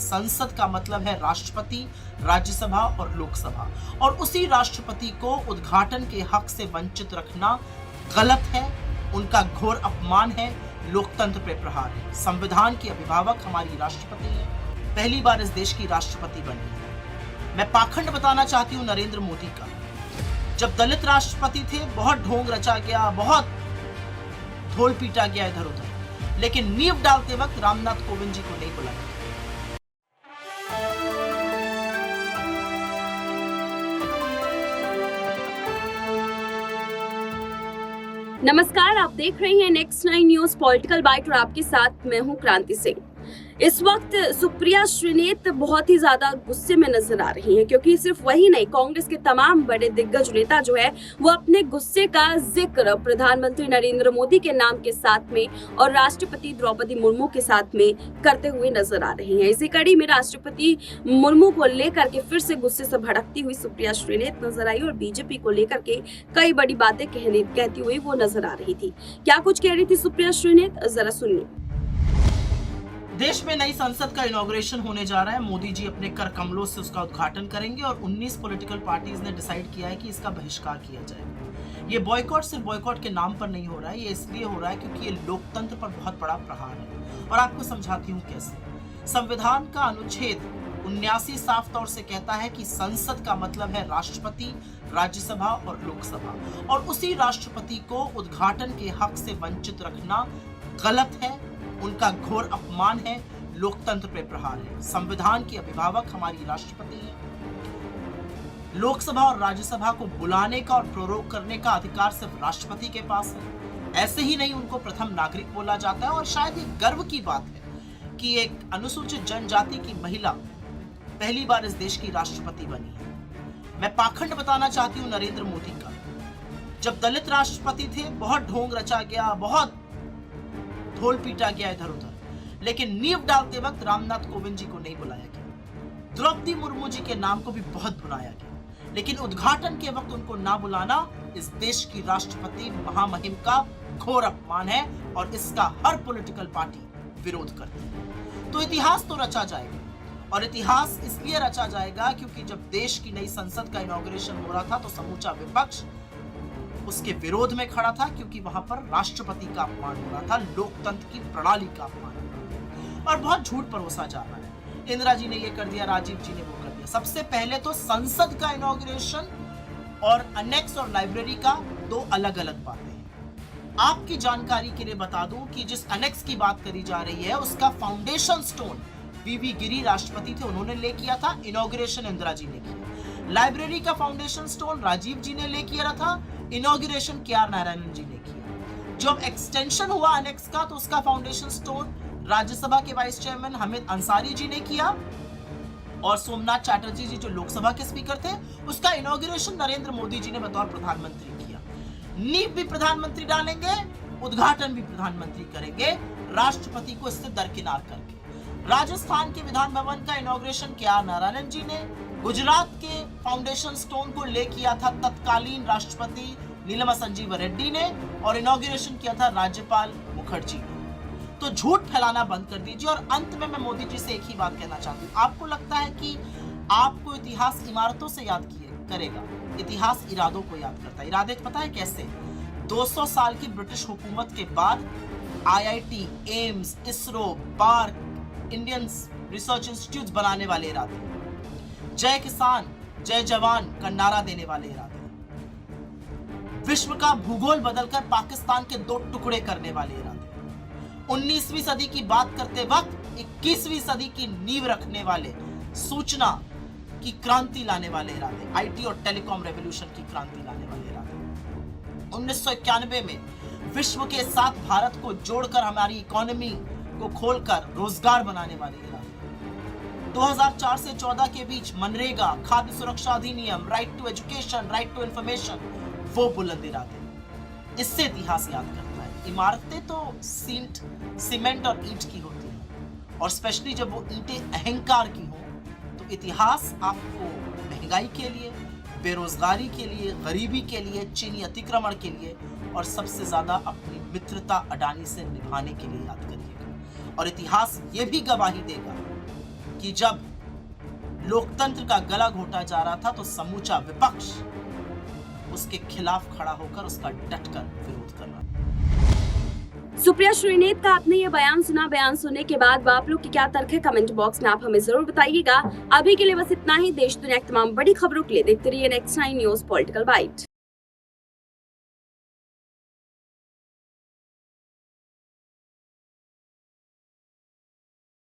संसद का मतलब है राष्ट्रपति, राज्यसभा और लोकसभा, और उसी राष्ट्रपति को उद्घाटन के हक से वंचित रखना गलत है, उनका घोर अपमान है, लोकतंत्र पे प्रहार है। संविधान की अभिभावक हमारी राष्ट्रपति है, पहली बार इस देश की राष्ट्रपति बनी है। मैं पाखंड बताना चाहती हूँ नरेंद्र मोदी का। जब दलित राष्ट्रपति थे बहुत ढोंग रचा गया, बहुत ढोल पीटा गया इधर उधर, लेकिन नींव डालते वक्त रामनाथ कोविंद जी को नहीं बुलाया। नमस्कार, आप देख रहे हैं नेक्स्ट 9 न्यूज पॉलिटिकल बाइट और आपके साथ मैं हूं क्रांति सिंह। इस वक्त सुप्रिया श्रीनेत बहुत ही ज्यादा गुस्से में नजर आ रही हैं, क्योंकि सिर्फ वही नहीं, कांग्रेस के तमाम बड़े दिग्गज नेता जो है वो अपने गुस्से का जिक्र प्रधानमंत्री नरेंद्र मोदी के नाम के साथ में और राष्ट्रपति द्रौपदी मुर्मू के साथ में करते हुए नजर आ रही हैं। इसी कड़ी में राष्ट्रपति मुर्मू को लेकर के फिर से गुस्से से भड़कती हुई सुप्रिया श्रीनेत नजर आई और बीजेपी को लेकर के कई बड़ी बातें कहती हुई वो नजर आ रही थी। क्या कुछ कह रही थी सुप्रिया श्रीनेत, जरा सुनिए। देश में नई संसद का इनॉग्रेशन होने जा रहा है। मोदी जी अपने कर कमलों से उसका उद्घाटन करेंगे और 19 पॉलिटिकल पार्टीज ने डिसाइड किया है कि इसका बहिष्कार किया जाएगा। ये बॉयकॉट सिर्फ बॉयकॉट के नाम पर नहीं हो रहा है, ये इसलिए हो रहा है क्योंकि ये लोकतंत्र पर बहुत बड़ा प्रहार है। और आपको समझाती हूँ कैसे। संविधान का अनुच्छेद 79 साफ तौर से कहता है कि संसद का मतलब है राष्ट्रपति, राज्यसभा और लोकसभा, और उसी राष्ट्रपति को उद्घाटन के हक से वंचित रखना गलत है, उनका घोर अपमान है, लोकतंत्र पे प्रहार है। संविधान की अभिभावक हमारी राष्ट्रपति है। लोकसभा और राज्यसभा को बुलाने का और प्रोरोग करने का अधिकार सिर्फ राष्ट्रपति के पास है। ऐसे ही नहीं, उनको प्रथम नागरिक बोला जाता है। और शायद ये गर्व की बात है कि एक अनुसूचित जनजाति की महिला पहली बार इस देश की राष्ट्रपति बनी है। मैं पाखंड बताना चाहती हूँ नरेंद्र मोदी का। जब दलित राष्ट्रपति थे बहुत ढोंग रचा गया, बहुत ढोल पीटा गया इधर उधर, लेकिन नींव डालते वक्त रामनाथ कोविंद जी को नहीं बुलाया गया। द्रौपदी मुर्मू जी के नाम को भी बहुत बुलाया गया, लेकिन उद्घाटन के वक्त उनको ना बुलाना इस देश की राष्ट्रपति महामहिम का घोर अपमान है और इसका हर पॉलिटिकल पार्टी विरोध करती है। तो इतिहास तो रचा जाएगा, और इतिहास इसलिए रचा जाएगा क्योंकि जब देश की नई संसद का इनॉग्रेशन हो रहा था तो समूचा विपक्ष उसके विरोध में खड़ा था, क्योंकि वहां पर राष्ट्रपति का अपमान हो रहा था, लोकतंत्र की प्रणाली का अपमान हो रहा था। और बहुत झूठ परोसा जा रहा है। इंदिरा जी ने ये कर दिया, राजीव जी ने वो कर दिया। सबसे पहले तो संसद का इनॉग्रेशन और अनेक्स और लाइब्रेरी का दो अलग अलग बातें हैं। आपकी जानकारी के लिए बता दूं कि जिस अनेक्स की बात करी जा रही है उसका फाउंडेशन स्टोन वीवी गिरी राष्ट्रपति थे, उन्होंने ले किया था। इनॉग्रेशन इंदिरा जी ने किया। लाइब्रेरी का फाउंडेशन स्टोन राजीव जी ने ले किया था, इनॉग्रेशन के.आर. नारायणन जी ने किया। जब एक्सटेंशन हुआ अनेक्स का तो उसका फाउंडेशन स्टोन राज्यसभा के वाइस चेयरमैन हमीद अंसारी जी ने किया, और सोमनाथ चैटर्जी जी जो लोकसभा के स्पीकर थे उसका इनॉग्रेशन नरेंद्र मोदी जी ने बतौर प्रधानमंत्री किया। नींव भी प्रधानमंत्री डालेंगे, उद्घाटन भी प्रधानमंत्री करेंगे, राष्ट्रपति को इससे दरकिनार करके। राजस्थान के विधान भवन का इनॉग्रेशन के.आर. नारायणन जी ने, गुजरात के फाउंडेशन स्टोन को ले किया था तत्कालीन राष्ट्रपति नीलमा संजीव रेड्डी ने, और इनॉग्रेशन किया था राज्यपाल मुखर्जी ने। तो झूठ फैलाना बंद कर दीजिए। और अंत में मैं मोदी जी से एक ही बात कहना चाहती हूँ। आपको लगता है कि आपको इतिहास इमारतों से याद करेगा? इतिहास इरादों को याद करता है। इरादे पता है कैसे? 200 साल की ब्रिटिश हुकूमत के बाद IIT, AIIMS, ISRO, park, Indian research institute बनाने वाले इरादे, जय किसान जय जवान का नारा देने वाले इरादे, विश्व का भूगोल बदलकर पाकिस्तान के 2 टुकड़े करने वाले इरादे, 19वीं सदी की बात करते वक्त 21वीं सदी की नींव रखने वाले, सूचना की क्रांति लाने वाले इरादे, IT और टेलीकॉम रेवोल्यूशन की क्रांति लाने वाले इरादे, 1991 में विश्व के साथ भारत को जोड़कर हमारी इकोनॉमी को खोलकर रोजगार बनाने वाले इरादे, 2004 से 14 के बीच मनरेगा, खाद्य सुरक्षा अधिनियम, right to education, right to information, वो बुलंद इरादे। इससे इतिहास याद करता है। इमारतें तो सीमेंट और ईंट की होती हैं, और स्पेशली जब वो ईंटें अहंकार की हो तो इतिहास आपको महंगाई के लिए, बेरोजगारी के लिए, गरीबी के लिए, चीनी अतिक्रमण के लिए, और सबसे ज्यादा अपनी मित्रता अडानी से निभाने के लिए याद करिएगा। और इतिहास ये भी गवाही देगा कि कि जब लोकतंत्र का गला घोटा जा रहा था तो समूचा विपक्ष उसके खिलाफ खड़ा होकर उसका डटकर विरोध कर रहा था। सुप्रिया श्रीनेत का आपने ये बयान सुना। बयान सुनने के बाद आप लोग की क्या तर्क है, कमेंट बॉक्स में आप हमें जरूर बताइएगा। अभी के लिए बस इतना ही। देश दुनिया की तमाम बड़ी खबरों के लिए देखते रहिए नेक्स्ट 9 न्यूज पॉलिटिकल बाइट।